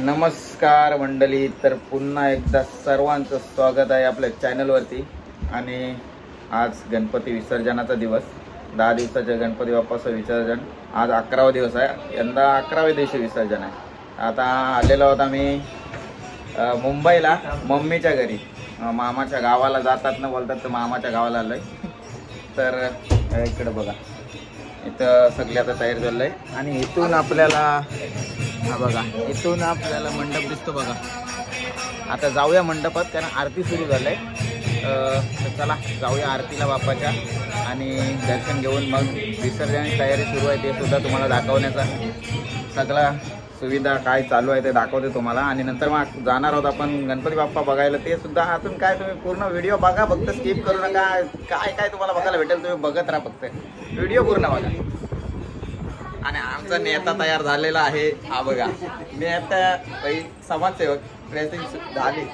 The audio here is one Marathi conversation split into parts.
नमस्कार मंडळी, तर पुन्हा एकदा सर्वांचं स्वागत आहे आपल्या चॅनलवरती। आणि आज गणपती विसर्जनाचा दिवस, 10 दिवसाचे गणपती बाप्पाचं विसर्जन। आज 11वा दिवस आहे, यंदा 11व्या दिवशी विसर्जन आहे। आता आलेलो आहोत आम्ही मुंबईला मम्मीच्या घरी, मामाच्या गावाला जातात ना बोलतात, तर मामाच्या गावाला आलोय। तर इकडे बघा, इथं सगळे आता तयार झालंय आणि इथून आपल्याला हा बघा, इथून आपल्याला मंडप दिसतो बघा। आता जाऊया मंडपात, कारण आरती सुरू झालंय। तर चला जाऊया आरतीला बाप्पाच्या, आणि दर्शन घेऊन मग विसर्जनाची तयारी सुरू आहे ते सुद्धा तुम्हाला दाखवण्याचा, सगळा सुविधा काय चालू आहे ते दाखवते तुम्हाला। आणि नंतर मग जाणार आहोत आपण गणपती बाप्पा बघायला, ते सुद्धा अजून काय तुम्ही पूर्ण व्हिडिओ बघा, फक्त स्किप करू नका। काय काय तुम्हाला बघायला भेटेल तुम्ही बघत राहा, फक्त व्हिडिओ पूर्ण बघा। आणि आमचा नेता तयार झालेला आहे, हा बघा नेता, समाजसेवक ड्रेसिंग झाली,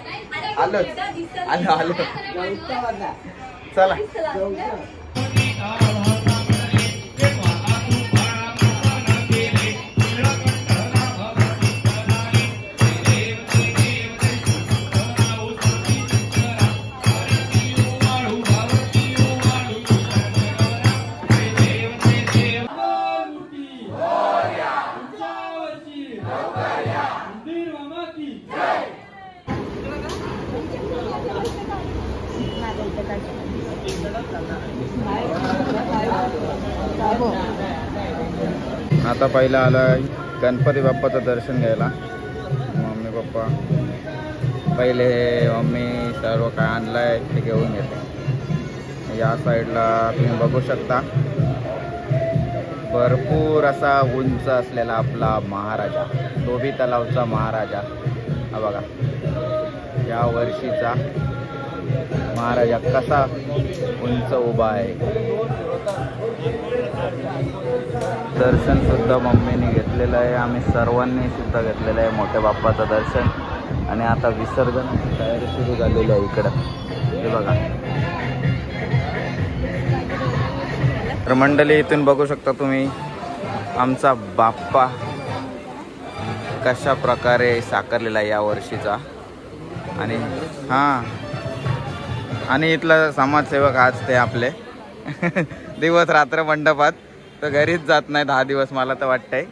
आलो आलो आलो, चला। आता पहिला आलाय गणपती बाप्पाचं दर्शन घ्यायला। मम्मी पप्पा पहिले, मम्मी सर्व काय आणलंय ते घेऊन येते। या साईडला तुम्ही बघू शकता, भरपूर असा उंच असलेला आपला महाराजा, धोबी तलावचा महाराजा, हा बघा या वर्षीचा महाराजा कसा उंच उभा आहे। दर्शन सुद्धा मम्मीने घेतलेलं आहे, आम्ही सर्वांनी सुद्धा घेतलेलं आहे मोठ्या बाप्पाचं दर्शन। आणि आता विसर्जनाची तयारी सुरू झालेली आहे इकडं, हे बघा। तर मंडळी, इथून बघू शकता तुम्ही आमचा बाप्पा कशा प्रकारे साकारलेला आहे या वर्षीचा। आणि हां, आणि इथला समाजसेवक आज ते आपले दिवस रात्र मंडपात, तर घरीच जात नाही 10 दिवस मला तर वाटतंय।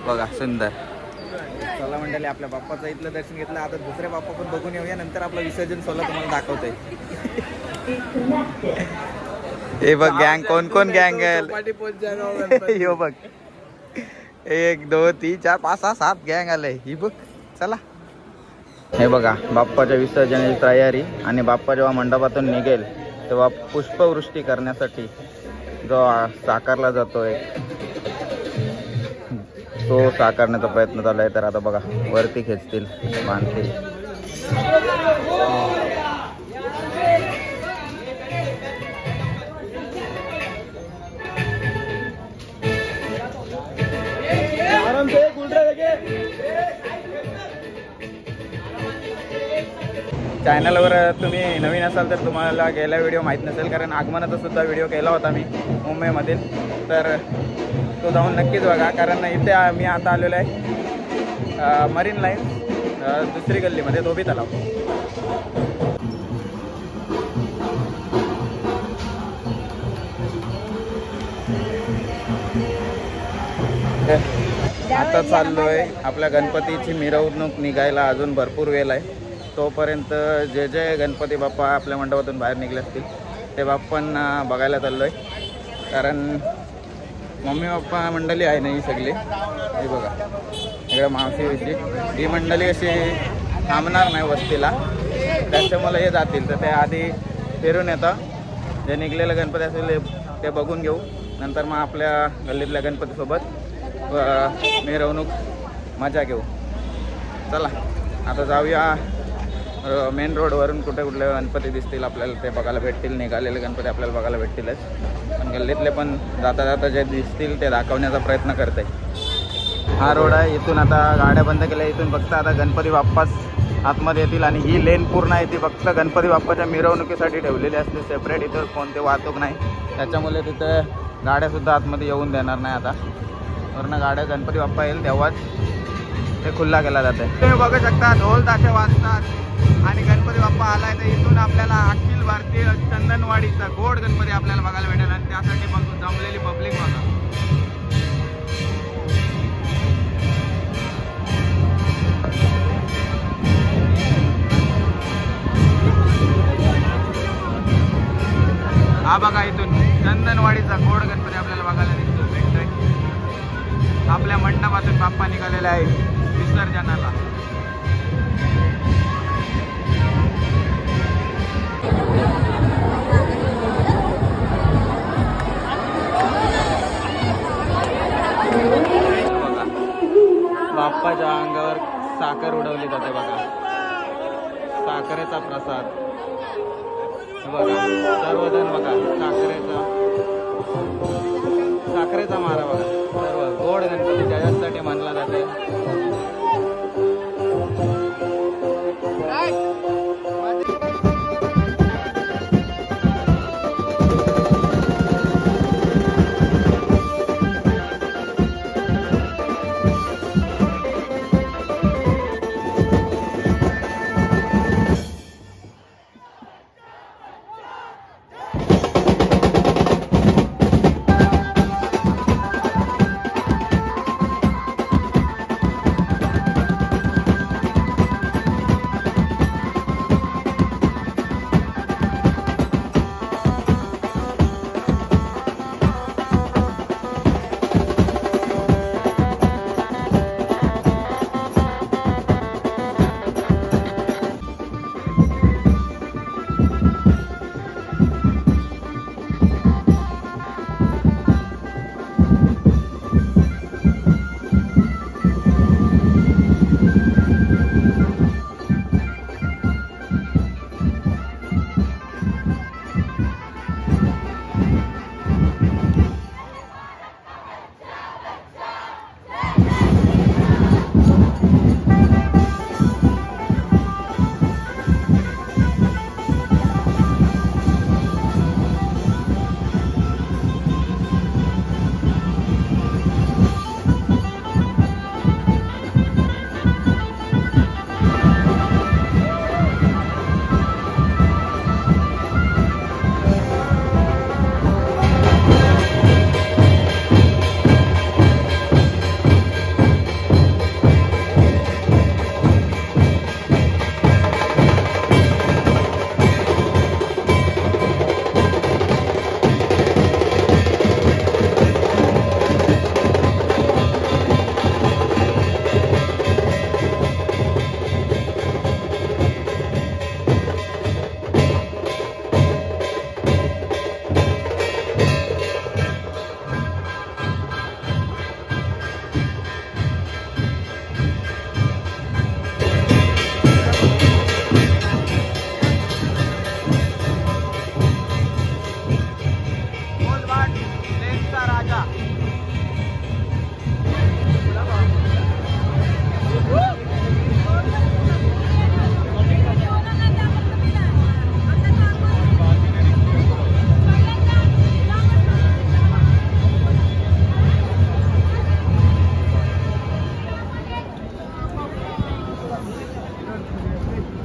बघा सुंदर। चला मंडळी, आपल्या बाप्पाचं इथलं दर्शन घेतलं, आता दुसऱ्या बाप्पा पण बघून येऊया, नंतर आपलं विसर्जन सोहळा तुम्हाला दाखवतोय। हे बघ गँग, कोण कोण गँग आहे, यो बघ 1 2 3 4 5 6 7 गँग आलंय, ही बघ। चला, हे बघा बाप्पाच्या विसर्जनाची तयारी। आणि बाप्पा जेव्हा मंडपातून निघेल तेव्हा पुष्पवृष्टी करण्यासाठी जो साकारला जातोय, तो साकारण्याचा प्रयत्न चालू आहे। तर आता बघा वरती खेचतील, बांधतील। चॅनलवर तुम्ही नवीन असाल तर तुम्हाला गेला व्हिडिओ माहीत नसेल, कारण आगमनाचा सुद्धा व्हिडिओ केला होता मी मुंबईमधील, तर तो जाऊन नक्कीच बघा। कारण इथे मी आता आलेलो आहे मरीन लाईन दुसरी गल्लीमध्ये, धोबी तलाव। आता चाललोय, आपल्या गणपतीची मिरवणूक निघायला अजून भरपूर वेळ आहे। तोपर्यंत जे जे गणपती बाप्पा आपल्या मंडपातून बाहेर निघले असतील ते बाप्पांना बघायला चाललोय, कारण मम्मी पप्पा मंडळी आहे ना ही सगळी, हे बघा इकडे मावशी विषयी, ही मंडळी अशी थांबणार नाही वस्तीला, त्याच्यामुळे हे जातील, तर ते आधी फिरून येतं। जे निघलेलं गणपती असेल ते बघून घेऊ, नंतर मग आपल्या गल्लीतल्या गणपतीसोबत मिरवणूक मजा घेऊ। चला आता जाऊया मेन रोडवरून, कुठे कुठले गणपती दिसतील आपल्याला ते बघायला भेटतील, निघालेले गणपती आपल्याला बघायला भेटतीलच, पण गल्लीतले पण जाता जाता जे दिसतील ते दाखवण्याचा प्रयत्न करते। हा रोड आहे, इथून आता गाड्या बंद केल्या, इथून फक्त आता गणपती बाप्पाच आतमध्ये येतील। आणि ही लेन पूर्ण आहे ती फक्त गणपती बाप्पाच्या मिरवणुकीसाठी ठेवलेली असते सेपरेट, इथं कोणते वाहतूक नाही, त्याच्यामुळे तिथं गाड्यासुद्धा आतमध्ये येऊन देणार नाही आता। वरनं गाड्या गणपती बाप्पा येईल तेव्हाच ते खुल्ला केला जाते. तुम्ही बघू शकता ढोल ताशे वाजतात आणि गणपती बाप्पा आलाय तर इथून आपल्याला अखिल भारतीय चंदनवाडीचा गोड गणपती आपल्याला बघायला भेटेल आणि त्यासाठी मग जमलेली पब्लिक बघा. हा बघा इथून चंदनवाडीचा गोड गणपती आपल्याला बघायला दिसतो भेटतोय. आपल्या मंडपातून बाप्पा निघालेला आहे विसर्जनाला. बघा बाप्पाच्या अंगावर साखर उडवली जाते बघा. साखरेचा प्रसाद बघा. सर्वजण बघा साखरेचा मारा बघा. सर्व गोड गणपती त्याच्यासाठी मानला जाते.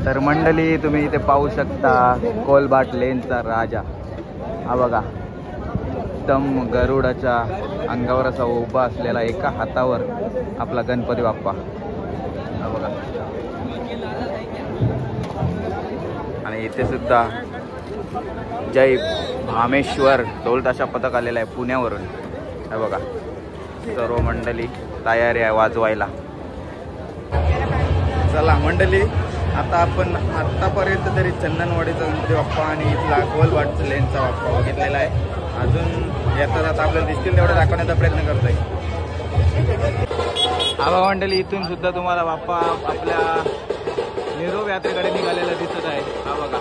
तर मंडळी तुम्ही इथे पाहू शकता कोलबाट लेनचा राजा. हा बघा एकदम गरुडाच्या अंगावर असा उभा असलेला एका हातावर आपला गणपती बाप्पा. हा बघा आणि इथे सुद्धा जय भामेश्वर ढोलताशा पथक आलेला आहे पुण्यावरून. हा बघा सर्व मंडळी तयारी आहे वाजवायला. चला मंडळी आता आपण आत्तापर्यंत तरी चंदनवाडीचा गणपती बाप्पा आणि इथला कोलबाट लेनचा बाप्पा बघितलेला आहे. अजून येतात आता आपल्याला दिसतील तेवढे दाखवण्याचा प्रयत्न करतोय. हा मंडळी इथून सुद्धा तुम्हाला बाप्पा आपल्या निरोप यात्रेकडे निघालेला दिसत आहे. हा बघा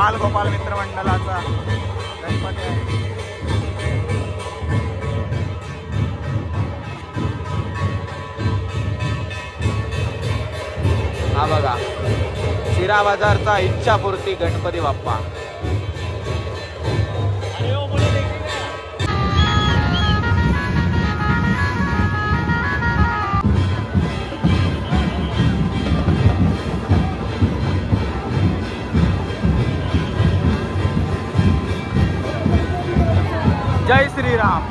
बालगोपाल मित्रमंडळाचा गणपती आहे. हा बघा, शिरा बाजारचा इच्छापूर्ती गणपती बाप्पा. जय श्रीराम.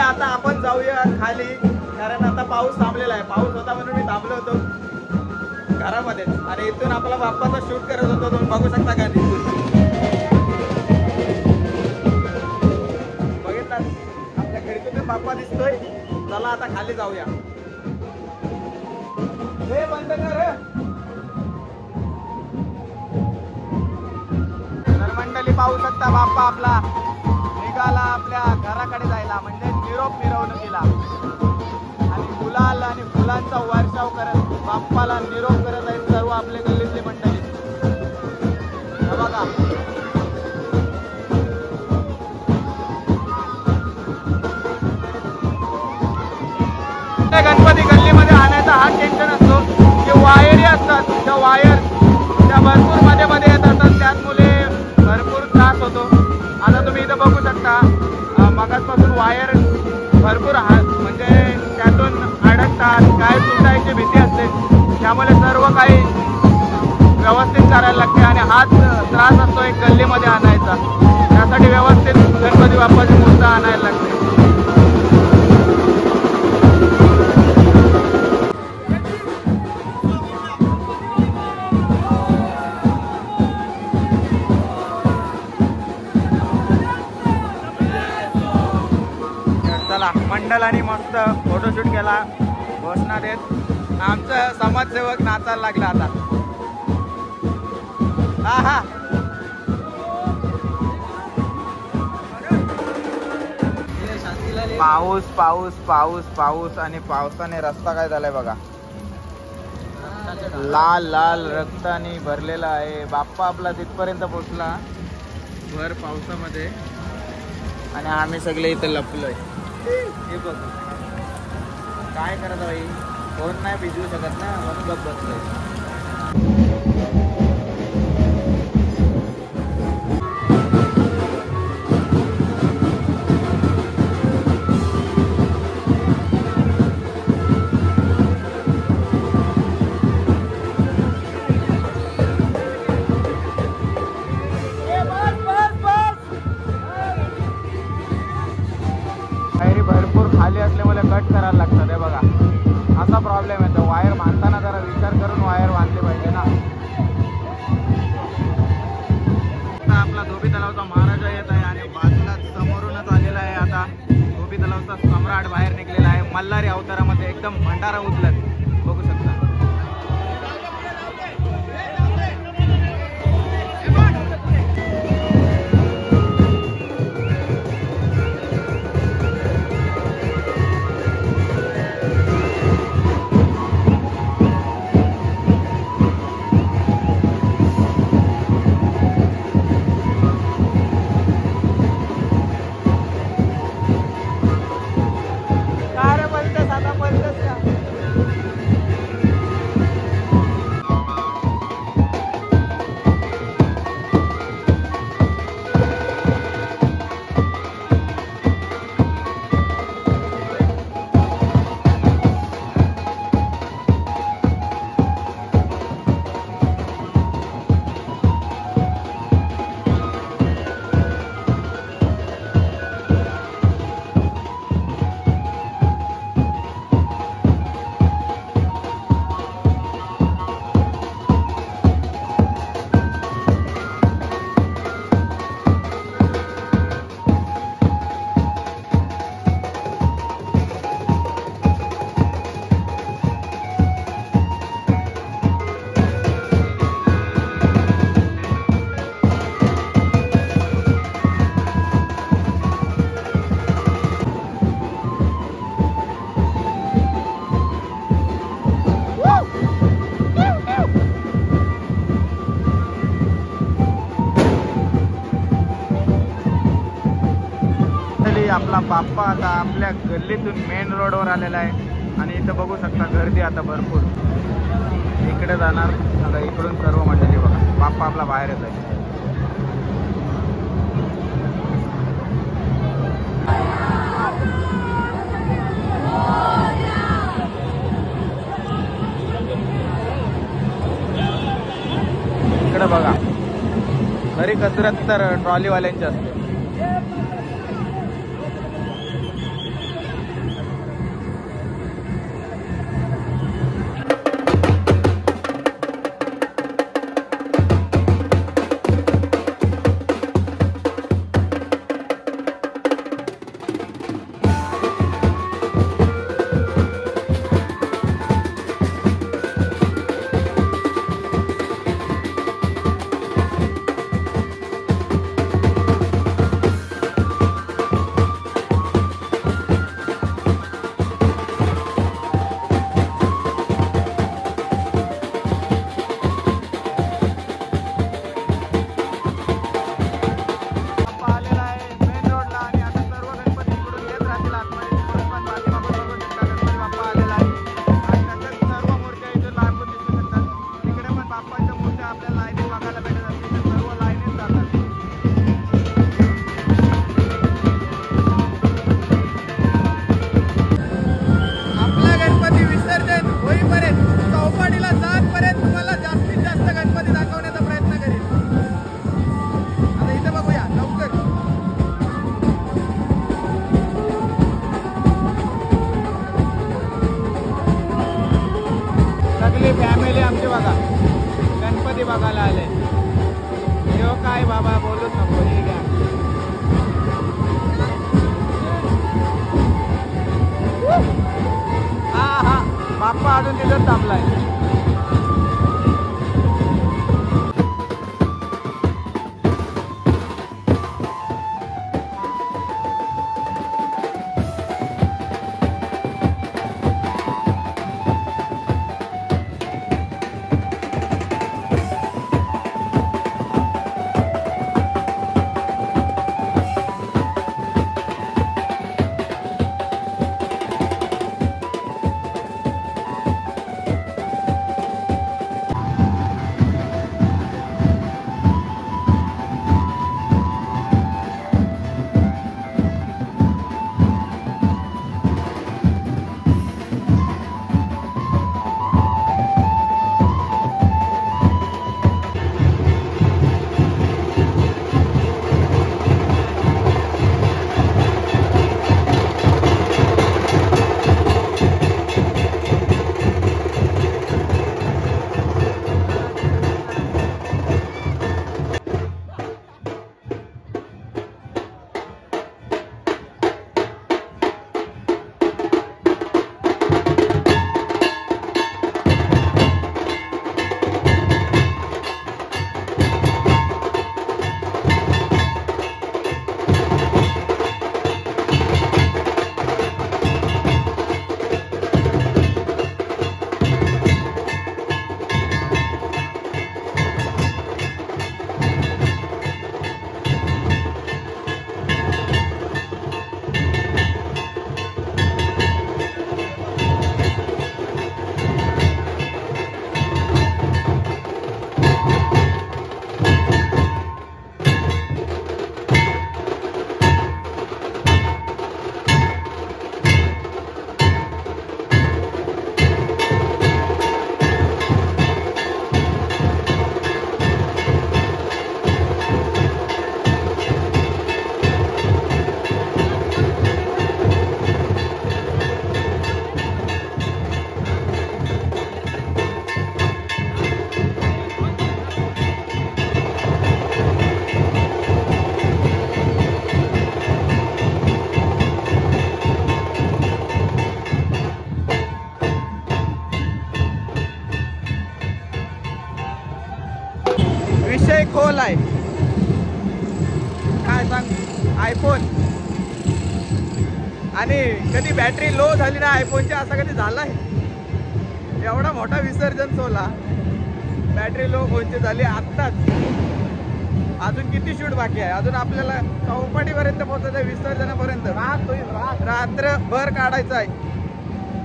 आता आपण जाऊया खाली, कारण आता पाऊस थांबलेला आहे. पाऊस होता म्हणून मी थांबलो होतो घरामध्ये, आणि इथून आपला बाप्पाचा शूट करत होतो. तुम्ही बघू शकता का बघितला आपल्या खिडकीतून बाप्पा दिसतोय. चला आता खाली जाऊया. हे बंद कर. तर मंडळी पाहू शकता बाप्पा आपला निघाला आपल्या घराकडे जायला, म्हणजे निरोप मिरवणुकीला. आणि गुलाल आणि फुलांचा वर्षाव करत बाप्पाला निरोप करत आहेत सर्व आपले गल्लीतले मंडळी. हे बघा गणपती गल्लीमध्ये आणायचा हा टेन्शन असतो की वायरी असतात, त्या वायर त्या भरपूर मध्ये मध्ये येतात, त्यामुळे भरपूर त्रास होतो. आता तुम्ही इथं बघू शकता मगाचपासून वायर भरपूर म्हणजे त्यातून अडकतात, काय तुटायची भीती असते, त्यामुळे सर्व काही व्यवस्थित करायला लागते आणि हाच त्रास असतो एक गल्लीमध्ये आणायचा. त्यासाठी व्यवस्थित गणपती बाप्पाची मूर्ती आणायला लागते. चला मंडळाने मस्त फोटोशूट केला घोषणा देत. आमचा समाजसेवक नाचायला लागला आता. हा हा पाऊस पाऊस पाऊस पाऊस आणि पावसाने रस्ता काय झालाय बघा, लाल लाल रक्ताने भरलेला आहे. बाप्पा आपला तिथपर्यंत पोहोचला भर पावसामध्ये आणि आम्ही सगळे इथे लपलोय. हे बघ काय करत बाई, कोण नाही भिजवू शकत ना, म्हणून गप बसलोय. भरपूर खाली असल्यामुळे कट करायला लागतात. हे बघा असा प्रॉब्लेम येतो. वायर बांधताना जरा विचार करून वायर बांधली पाहिजे ना. आपला धोबी तलावचा महाराजा येत आहे आणि बाजूला समोरूनच आलेला आहे आता धोबी तलावचा सम्राट बाहेर निघलेला आहे मल्हारी अवतारामध्ये, एकदम भंडारा उचलत बघू शकता. आपला बाप्पा आता आपल्या गल्लीतून मेन रोडवर आलेला आहे आणि इथं बघू शकता गर्दी आता भरपूर. इकडे जाणार आता, इकडून सर्व मंडळी बघा बाप्पा आपला बाहेर येत आहे. इकडे बघा खरी कसरत तर ट्रॉलीवाल्यांची असते. बाप्पाच्या मूर्त्या आपल्याला लाईनीत बघायला भेटत असतील, तर सर्व लाईनीत जातात. आपला गणपती विसर्जन होईपर्यंत चौपाटीला जातपर्यंत तुम्हाला जास्तीत जास्त गणपती दाखवण्याचा प्रयत्न करेल. आता इथे बघूया लवकर. सगळी फॅमिली आमची बघा गणपती बघायला आले. यो काय बाबा बोलूच नको, हे घ्या. हा हा बाप्पा अजून तिथंच थांबलाय. विषय खोल आहे. काय सांग आयफोन, आणि कधी बॅटरी लो झाली ना आयफोनची, असा कधी झालाय? एवढा मोठा विसर्जन सोला बॅटरी लो फोनची झाली आत्ताच. अजून किती शूट बाकी आहे? अजून आपल्याला चौपाटीपर्यंत पोहोचायचं, विसर्जनापर्यंत रात्रभर काढायचं आहे.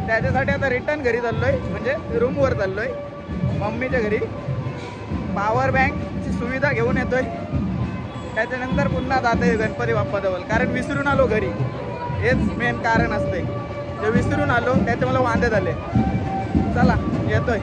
त्याच्यासाठी आता रिटर्न घरी चाललोय, म्हणजे रूमवर चाललोय मम्मीच्या घरी. पॉवर बँकची सुविधा घेऊन येतोय, त्याच्यानंतर पुन्हा जाते गणपती बाप्पाजवळ. कारण विसरून आलो घरी, हेच मेन कारण असते. जे विसरून आलो त्याचे मला वांदे झाले. चला येतोय.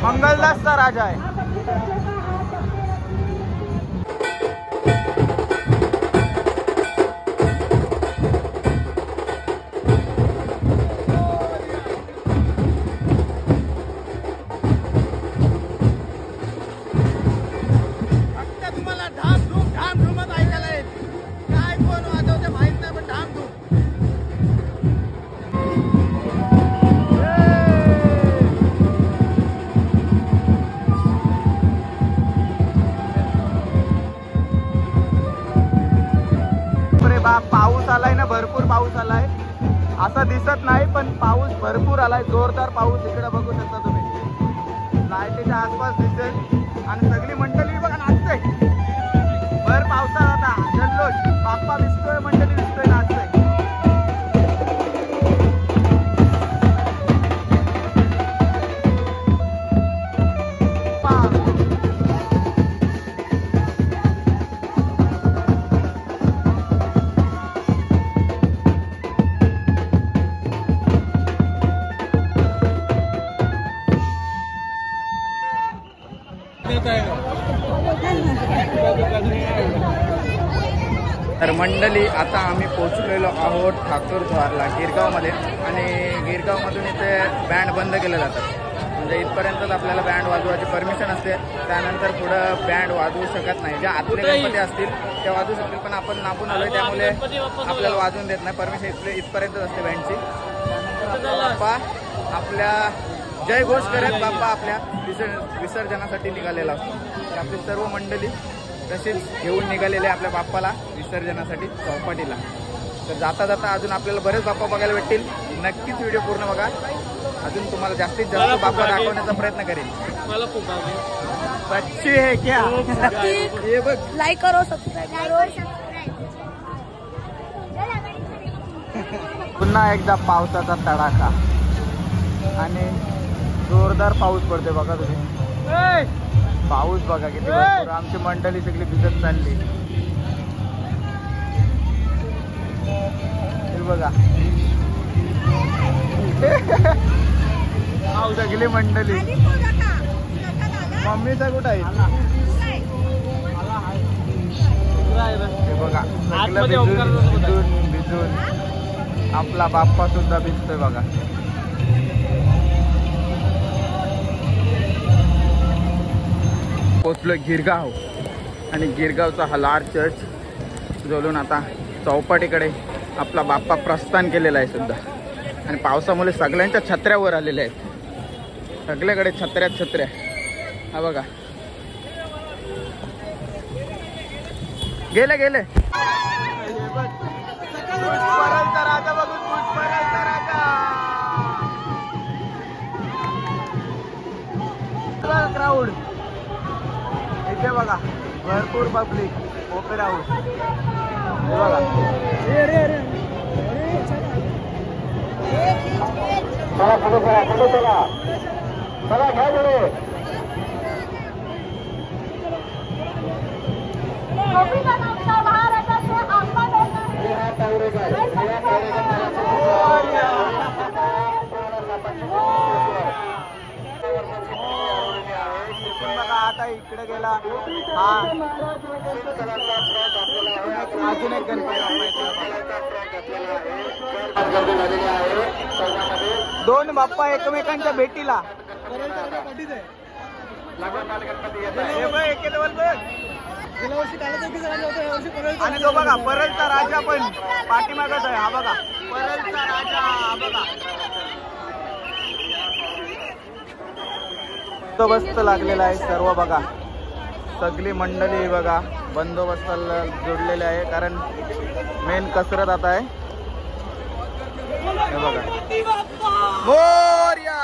मंगलदासचा राजा आहे. भरपूर आलाय, जोरदार पाऊस इकडे बघू शकता तुम्ही, लाईटीच्या आसपास दिसेल आणि सगळी मंडळी बघा नाचते भर पावसात, आता जल्लोष बाप्पा दिसतोय, मंडळी दिसतोय नाचते. तर मंडळी आता आम्ही पोहोचलेलो आहोत ठाकूरद्वारला गिरगावमध्ये, आणि गिरगावमधून इथे बँड बंद केलं जातं, म्हणजे इथपर्यंतच आपल्याला बँड वाजवायची परमिशन असते, त्यानंतर पुढं बँड वाजवू शकत नाही. ज्या आतले गणपती असतील त्या वाजवू शकतील, पण आपण नापून आलोय त्यामुळे आपल्याला वाजवून देत नाही, परमिशन इथपर्यंतच असते बँडची. त्यानंतर बाप्पा आपल्या जय घोष करत बाप्पा आपल्या विसर्जनासाठी निघालेला असतो. तर आपली सर्व मंडळी तसेच घेऊन निघालेले आपल्या बाप्पाला विसर्जनासाठी चौपाटीला. तर जाता जाता अजून आपल्याला बरेच बाप्पा बघायला भेटतील, नक्कीच व्हिडिओ पूर्ण बघा. अजून तुम्हाला जास्तीत जास्त बाप्पा दाखवण्याचा प्रयत्न करेन. मला खूप बच्चे है क्या, ये बघ, लाईक करो, सबस्क्राईब करो. पुन्हा एकदा पावसाचा तडाखा आणि जोरदार पाऊस पडते बघा तुम्ही, पाऊस बघा किती भरपूर. आमची मंडळी सगळी भिजत चालली, बघा सगळी मंडळी. मम्मीचा कुठं आहे बघा, सगळं भिजून भिजून आपला बाप्पा सुद्धा भिजतोय बघा. पोचलोय गिरगाव, आणि गिरगावचा हा लार्ज चर्च जोडून आता चौपाटीकडे आपला बाप्पा प्रस्थान केलेला आहे सुद्धा. आणि पावसामुळे सगळ्यांच्या छत्र्यावर आलेल्या आहेत, सगळ्याकडे छत्र्या. हा बघा गेले क्राऊड इथे बघा, भरपूर पब्लिक. ओपेरा हाऊस हे बघा, चला घ्या बरे. आता इकडे गेला हा अजून एक गणपती, दोन बाप्पा एकमेकांच्या भेटीला. आणि तो बघा परलचा राजा पण पाठीमागत आहे. हा बघा परलचा राजा, हा बघा बंदोबस्त लागलेला आहे सर्व. बघा सगळी मंडळी बघा बंदोबस्ताला जोडलेले आहे, कारण मेन कसरत आता आहे. हे बघा मोरया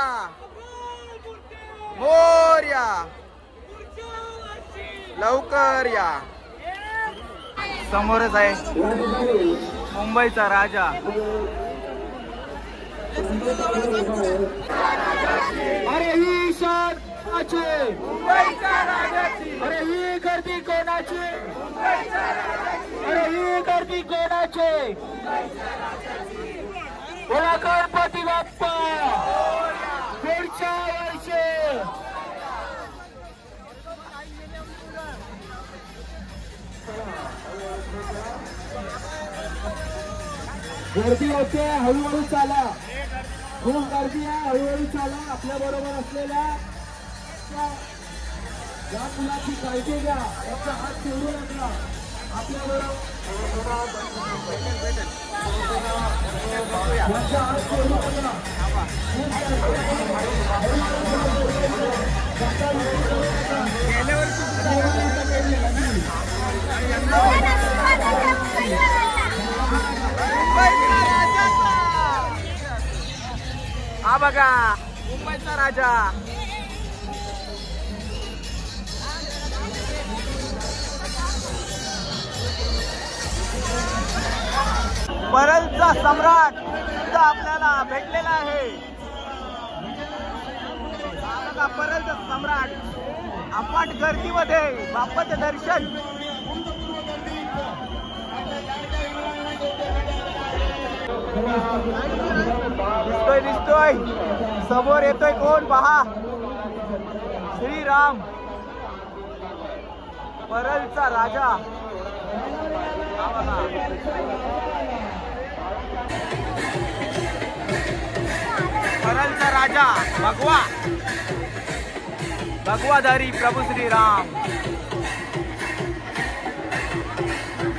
मोरया, लवकर या. समोरच आहे मुंबईचा राजा. अरे ही शान कोणाची, मुंबईच्या राजाची. अरे ही गर्दी कोणाची, मुंबईच्या राजाची. अरे ही गर्दी कोणाची, बोला गणपती बाप्पा पुढच्या वर्षी. गर्दी होते, हळूहळू चाला, खूप गर्दी आहे, हळूहळू चाला. आपल्या बरोबर असलेल्या या मुलाची काळजी घ्या, त्याचा हात सोडू नका. आपल्या बरोबर हात सोडू नका. गेल्या वर्षी हा बघा मुंबईचा राजा. परलचा सम्राट सुद्धा आपल्याला भेटलेला आहे. बघा परलचा सम्राट अफाट गर्दीमध्ये बाप्पाचे दर्शन. दिसतोय समोर येतोय कोण पहा. श्रीराम परलचा राजा. परलचा राजा भगवाधारी प्रभू श्रीराम.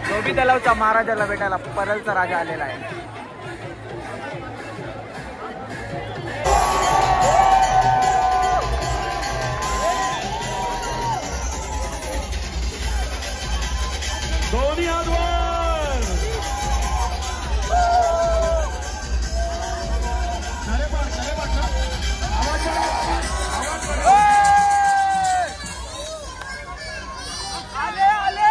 धोबी तलावचा महाराजाला भेटायला परलचा राजा आलेला आहे. दोन्ही हात वर. आले आले.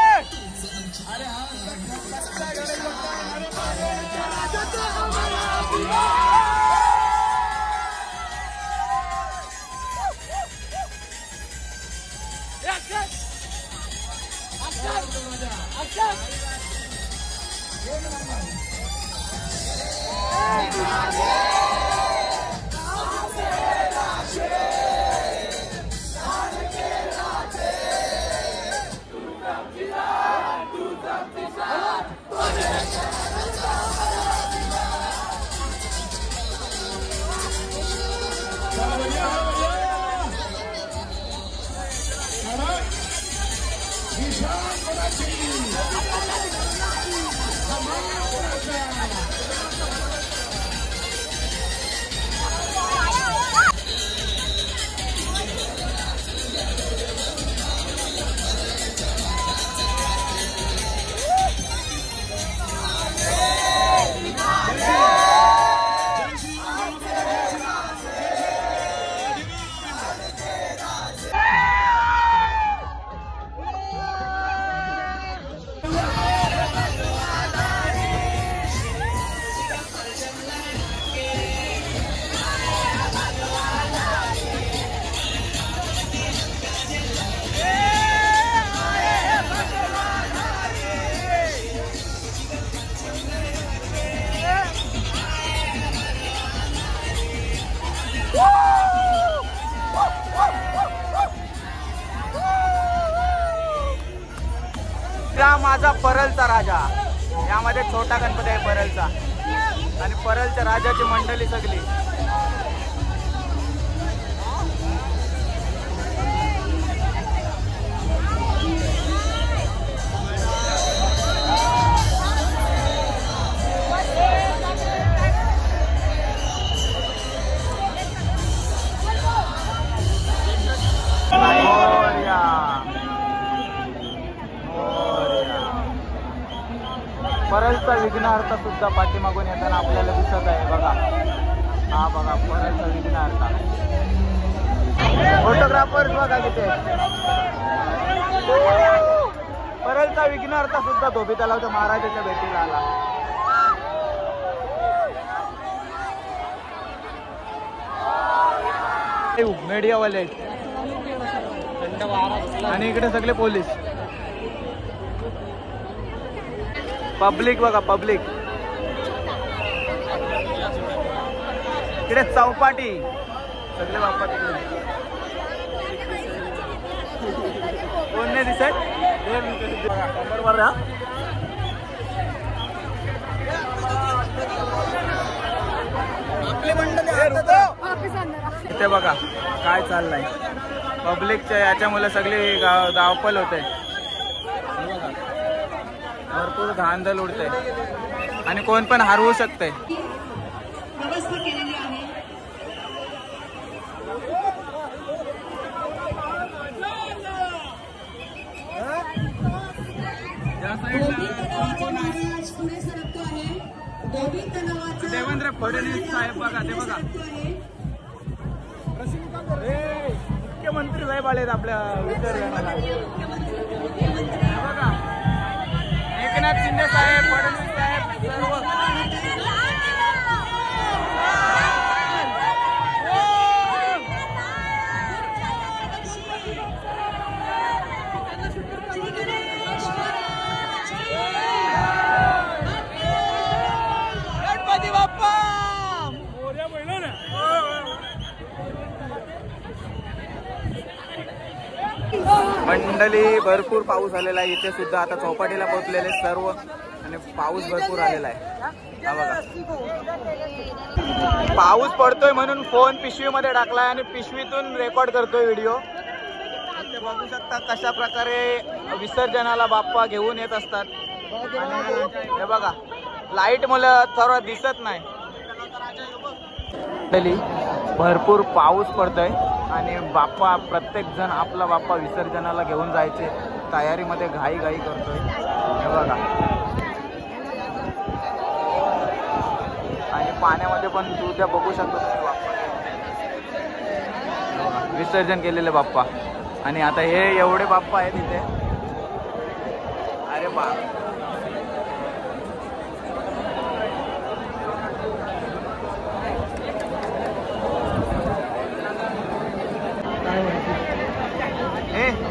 माझा परलचा राजा. यामध्ये छोटा गणपती आहे परलचा आणि परलच्या राजाची मंडळी सगळी. परलचा विघ्नहर्ता सुद्धा पाठीमागून येताना आपल्याला दिसत आहे बघा. हा बघा परलचा विघ्नहर्ता. फोटोग्राफर्स बघा तिथे. परलचा विघ्नहर्ता सुद्धा धोबी तलावच्या महाराजाच्या भेटीला आला. मीडियावाले आणि इकडे सगळे पोलीस. पब्लिक बघा पब्लिक. इकडे चौपाटी सगळे बाप्पा तिकडे. कोण नाही दिसत बरोबर. इथे बघा काय चाललंय. पब्लिकच्या याच्यामुळे सगळी धावपल होते. भरपूर धांदल उडते आणि कोण पण हरवू शकते. व्यवस्था केलेली आहे. महाराज पुढे सरकतो आहे. देवेंद्र फडणवीस साहेब बघा ते बघा. साहेब आलेत आपल्या विसर्जनाला. बघा एकनाथ शिंदे साहेब, फडणवीस साहेब सर्व. मंडळी भरपूर पाऊस आलेला आहे इथे सुद्धा. आता चौपाटीला पोहोचलेले सर्व आणि पाऊस भरपूर आलेला आहे. हा बघा पाऊस पडतोय म्हणून फोन पिशवीमध्ये टाकलाय आणि पिशवीतून रेकॉर्ड करतोय व्हिडिओ. ते बघू शकता कशा प्रकारे विसर्जनाला बाप्पा घेऊन येत असतात. आणि हे बघा लाईट मुलं सर्व दिसत नाही. भरपूर पाऊस पडतोय आणि बाप्पा प्रत्येक जण आपला बाप्पा विसर्जनाला घेऊन जायचे तयारीमध्ये घाई करतोय. हे बघा आणि पाण्यामध्ये पण उद्या बघू शकतो तुम्ही बाप्पा विसर्जन केलेले बाप्पा. आणि आता हे एवढे बाप्पा आहेत इथे. अरे बाप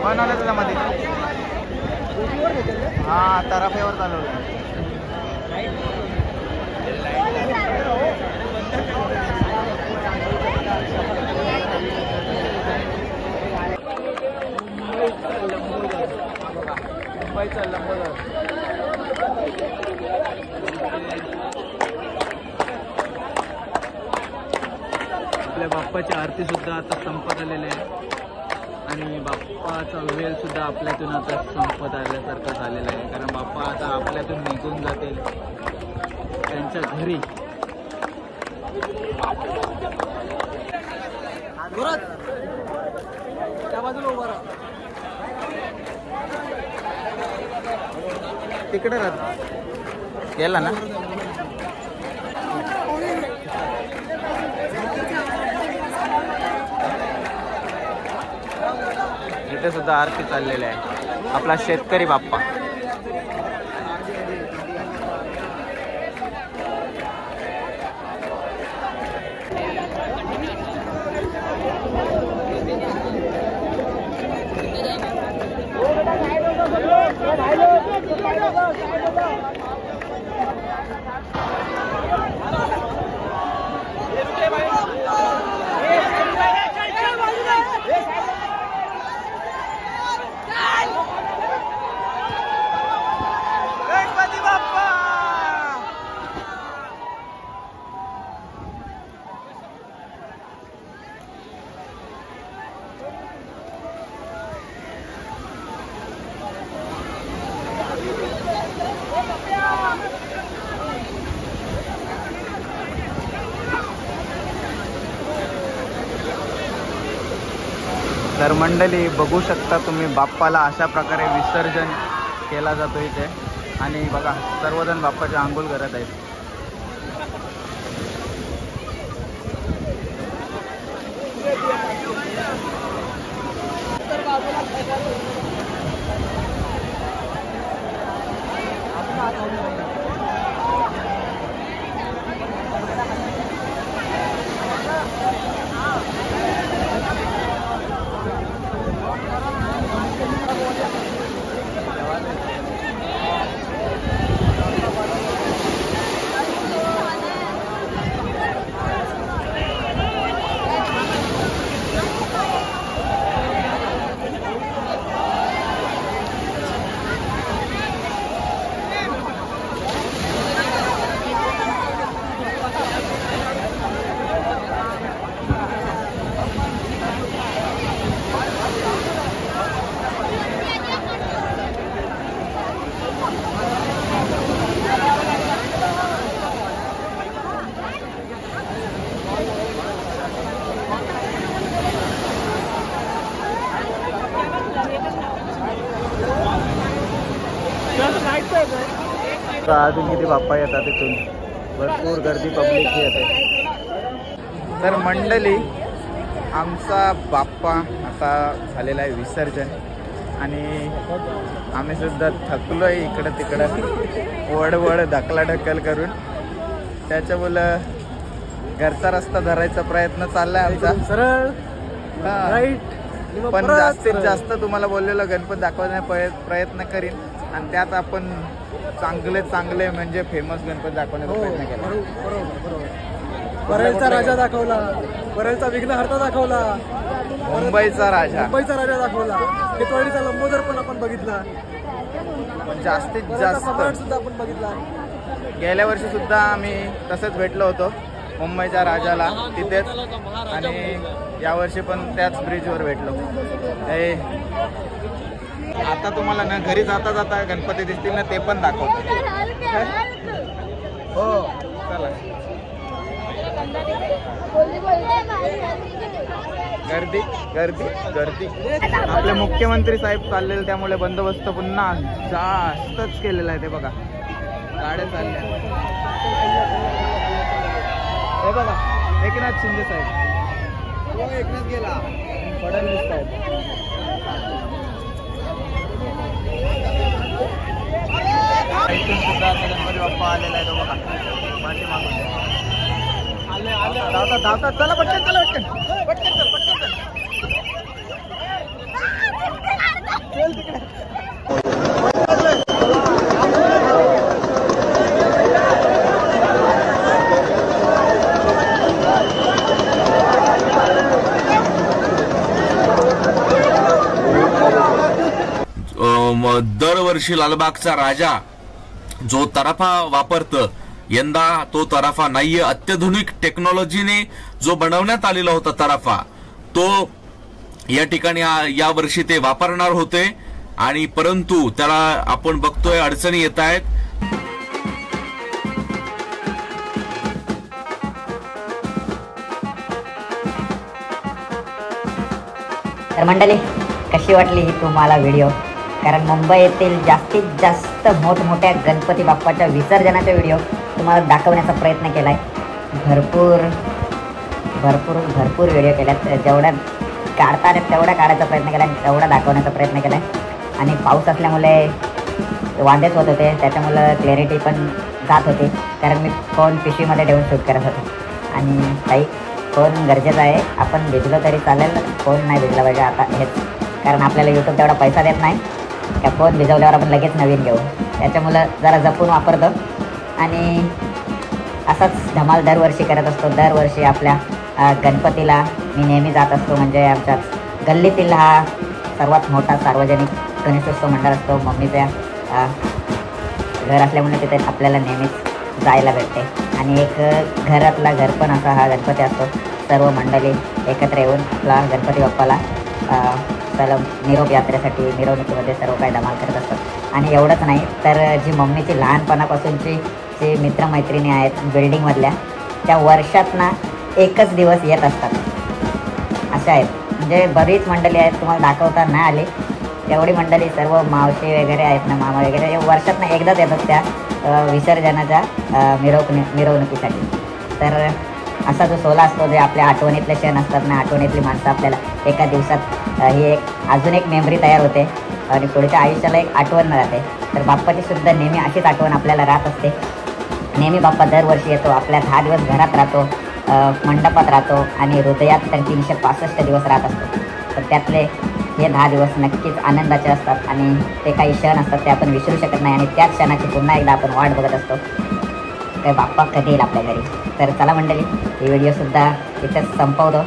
बनवलं त्याच्यामध्ये. हा तराफ्यावर चालवलं. मुंबईचा लंबोदर. आपल्या बाप्पाची आरती सुद्धा आता संपत आलेली आहे आणि बाप्पाचा वेळ सुद्धा आपल्यातून आता संपत आल्यासारखं झालेला आहे. कारण बाप्पा आता आपल्यातून निघून जातील त्यांच्या घरी. त्या बाजूला उभा राहा. तिकडे राहत गेला ना. इथे सुद्धा आरती चाललेली आहे. आपला शेतकरी बाप्पा. तर मंडळी बघू शकता तुम्ही बाप्पाला अशा प्रकारे विसर्जन केला जातो इथे. आणि बघा सर्वजण बाप्पाचे आंघोळ करत आहेत. अजून किती बाप्पा येतात तिथून. भरपूर गर्दी पब्लिक येते. तर मंडळी आमचा बाप्पा आता झालेला आहे विसर्जन आणि आम्ही सुद्धा थकलो आहे इकडं तिकडं वड ढकलाढकल करून. त्याच्यामुळं घरचा रस्ता धरायचा प्रयत्न चाललाय आमचा सरळ. पण जास्तीत जास्त तुम्हाला बोललेलं गणपती दाखवण्याचा प्रयत्न करीन आणि त्यात आपण चांगले म्हणजे फेमस गणपती दाखवण्याचा प्रयत्न केला. परेलचा राजा दाखवला, परेलचा विघ्नहर्ता दाखवला, मुंबईचा राजा दाखवला, टिटवाळीचा लंबोदर पण आपण बघितला, पण जास्तीत जास्त सुद्धा आपण बघितला. गेल्या वर्षी सुद्धा आम्ही तसंच भेटलो होतो मुंबईच्या राजाला तिथेच आणि यावर्षी पण त्याच ब्रिजवर भेटलो. आता तुम्हाला ना घरी जाता जाता गणपती दिसतील ना ते पण दाखवतो. हो चला. गर्दी आपले मुख्यमंत्री साहेब चाललेले त्यामुळे बंदोबस्त पुन्हा जास्तच केलेला आहे. ते बघा गाड्या चालल्या. हे बघा एकनाथ शिंदे साहेब, एकनाथ गेला, फडणवीस साहेब. इथून सुद्धा आता गणपती बाप्पा आलेला आहे. तो बघा पाठीमागून धावतात. चला पटकन चल. दरवर्षी लालबागचा राजा जो तराफा वापरतं, यंदा तो तराफा नाहीये. अत्याधुनिक टेक्नॉलॉजीने जो बनवण्यात आलेला होता तराफा, तो या ठिकाणी या वर्षी ते वापरणार होते आणि परंतु त्याला आपण बघतोय अडचणी येत आहेत. तर मंडळी, कशी वाटली ही तुम्हाला व्हिडिओ? कारण मुंबई येथील जास्तीत जास्त मोठमोठ्या गणपती बाप्पाच्या विसर्जनाचा व्हिडिओ तुम्हाला दाखवण्याचा प्रयत्न केला आहे. भरपूर व्हिडिओ केल्यात. जेवढ्या काढता आले तेवढा काढायचा प्रयत्न केला आणि तेवढा दाखवण्याचा प्रयत्न केला आहे. आणि पाऊस असल्यामुळे वांदेच होत होते, त्याच्यामुळं क्लॅरिटी पण जात होती. कारण मी फोन पिशवीमध्ये ठेवून शूट करत होतो. आणि काही फोन गरजेचा आहे, आपण भिजलो तरी चालेल, फोन नाही भिजला पाहिजे आता हेच. कारण आपल्याला यूट्यूब तेवढा पैसा देत नाही त्या फोन भिजवल्यावर आपण लगेच नवीन घेऊ. त्याच्यामुळं जरा जपून वापरतो आणि असाच धमाल दरवर्षी करत असतो. दरवर्षी आपल्या गणपतीला मी नेहमी जात असतो. म्हणजे आमच्या गल्लीतील हा सर्वात मोठा सार्वजनिक गणेशोत्सव मंडळ असतो. मम्मीच्या घर असल्यामुळे तिथे आपल्याला नेहमीच जायला भेटते. आणि एक घरातला घर पण असा हा गणपती असतो. सर्व मंडळी एकत्र येऊन आपला गणपती बाप्पाला निरोप यात्रेसाठी मिरवणुकीमध्ये सर्व काही धमाल करत असतात. आणि एवढंच नाही तर जी मम्मीची लहानपणापासूनची जी मित्रमैत्रिणी आहेत बिल्डिंगमधल्या, त्या वर्षातनं एकच दिवस येत असतात अशा आहेत. म्हणजे बरीच मंडळी आहेत, तुम्हाला दाखवता नाही आली तेवढी मंडळी, सर्व मावशी वगैरे आहेत ना, मामा वगैरे, वर्षातनं एकदाच येतात त्या विसर्जनाच्या मिरवणुकीसाठी. तर असा जो सोहळा असतो, जे आपल्या आठवणीतले क्षण असतात ना, आठवणीतली माणसं आपल्याला एका दिवसात ही एक अजून एक मेमरी तयार होते आणि पुढच्या आयुष्याला एक आठवण राहते. तर बाप्पाची सुद्धा नेहमी अशीच आठवण आपल्याला राहत असते. नेहमी बाप्पा दरवर्षी येतो, आपल्या 10 दिवस घरात राहतो, मंडपात राहतो आणि हृदयात तर 365 दिवस राहत असतो. तर त्यातले हे 10 दिवस नक्कीच आनंदाचे असतात आणि ते काही क्षण असतात ते आपण विसरू शकत नाही. आणि त्याच क्षणाची पुन्हा एकदा आपण वाट बघत असतो, काय बाप्पा कधी येईल आपल्या घरी. तर चला मंडळी, ही व्हिडिओसुद्धा इथंच संपवतो.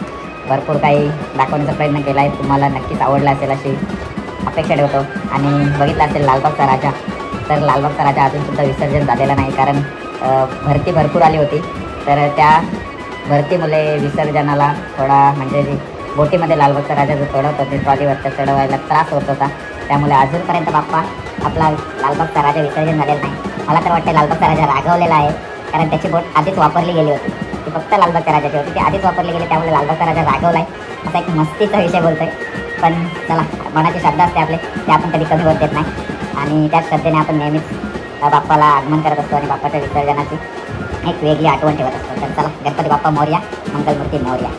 भरपूर काही दाखवण्याचा प्रयत्न केला आहे, तुम्हाला नक्कीच आवडला असेल अशी अपेक्षा ठेवतो. आणि बघितला असेल लालबागचा राजा, तर लालबागचा राजा अजूनसुद्धा विसर्जन झालेला नाही. कारण भरती भरपूर आली होती, तर त्या भरतीमुळे विसर्जनाला थोडा म्हणजे बोटीमध्ये लालबागचा राजा जो चढवत होते ट्रॉलीवरचा चढवायला त्रास होत होता. त्यामुळे अजूनपर्यंत बाप्पा आपला लालबागचा राजा विसर्जन झालेला नाही. मला तर वाटतं लालबागचा राजा रागवलेला आहे, कारण त्याची बोट आधीच वापरली गेली होती. ती फक्त लालबागच्या राजाची होती, ती आधीच वापरली गेली, त्यामुळे लालबागचा राजा रागवला आहे असा एक मस्तीचा विषय बोलतोय. पण चला, मनाचे शब्द असते आपले, ते आपण कधी कमी होत देत नाही. आणि त्याच श्रद्धेने आपण नेहमीच बाप्पाला आगमन करत असतो आणि बाप्पाच्या विसर्जनाची एक वेगळी आठवण ठेवत असतो. तर चला, गणपती बाप्पा मोरया, मंगलमूर्ती मोरया.